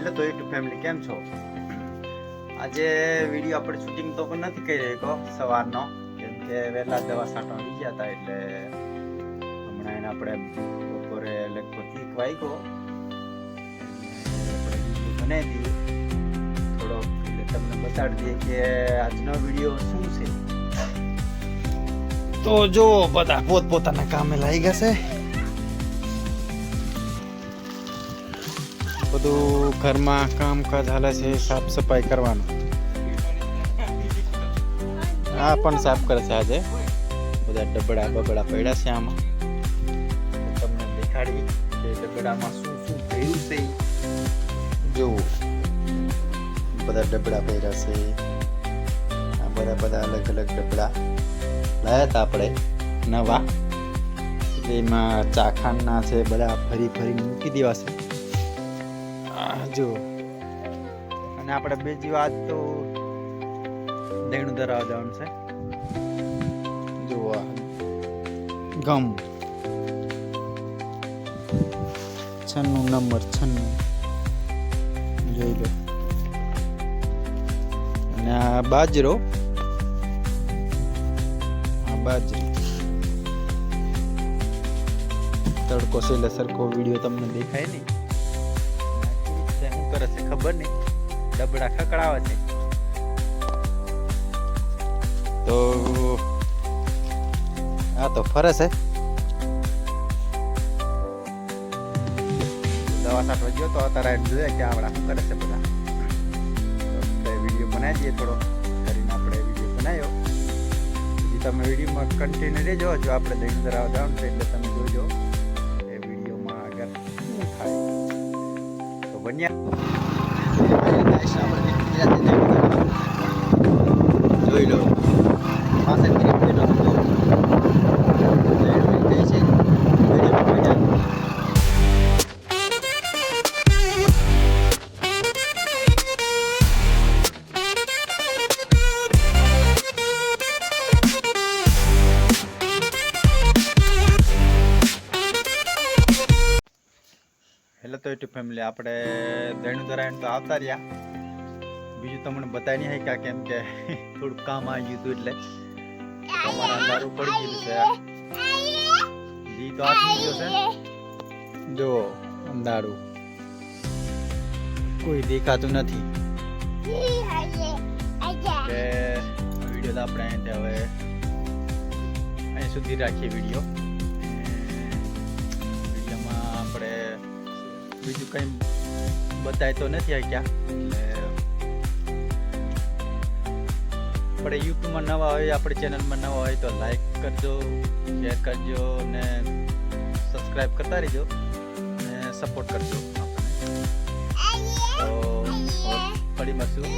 Hello તો YouTube family કેમ છો? આજે વિડીયો આપણે શૂટિંગ તો પણ નથી કરી રહ્યો સવારનો, કેમ કે વહેલા દવા છાંટવા આવી ગયા હતા એટલે હમણાં એને આપણે બપોરે લગભગ 1 વાગ્યો બનાવી દીધું થોડો, એટલે તમને બતાડી દઈએ કે આજનો વિડીયો શું છે. તો જો બધા પોતપોતાના કામે લાગી ગયા છે. બધું ઘરમાં કામકાજ હાલે છે, સાફ સફાઈ કરવાનું. આ પણ સાફ કરે છે. આજે બધા ડબડા બબડા પડ્યા છે આમાં, તમને દેખાડી કે ડબડામાં શું શું થયું છે. જોવો બધા ડબડા પડ્યા છે. આ બધા અલગ અલગ ડબડા લાયા હતા આપણે નવા, એમાં ચાખાના છે, બધા ફરી ફરી મૂકી દેવા છે. જો અને આપણે બીજી વાત તો દેણું ધરાવવા જવાનું છે. જો ગમ 96 નંબર 96 જોઈ લો. અને આ બાજરો, બાજરી તડકો છે એટલે સરખો વિડીયો તમને દેખાય નહીં. શું કરે છે ખબર નહીં, ડબડા ખકડાવે છે. તો આ તો ફરે છે. દવા છાંટવા ગયો તો અત્યારે જોયા કે આવડા શું કરે છે બધા. તો વિડીયો બનાવી દઈએ થોડો કરીને. આપણે વિડીયો બનાવ્યો, તમે વિડીયોમાં કન્ટિન્યુ રહેજો. જો આપણે દહીં ધરાવવા જવાનું છે એટલે તમે જોજો એ વિડીયોમાં આગળ શું થાય. તો બન્યા જોઈ લો પાસે હેલો તો યુટ્યુબ ફેમિલી, આપણે દેણું ધરાવીને તો આવતા રહ્યા. બીજું તમને બતાવી નહીં શક્યા કેમ કે થોડુંક કામ આવી ગયું હતું, એટલે તમારા અંધારું પડી ગયું છે. દી તો આટલું ગયો છે, જો અંધારું કોઈ દેખાતું નથી. વિડીયો તો આપણે અહીં હવે અહીં સુધી રાખીએ. વિડીયોમાં આપણે બીજું કંઈ બતાય તો નથી ક્યાં. આપણે યુટ્યુબમાં નવા હોય, આપણી ચેનલમાં નવા હોય તો લાઈક કરજો, શેર કરજો ને સબસ્ક્રાઈબ કરતા રહેજો ને સપોર્ટ કરજો આપણને. તો ફરી મળશું.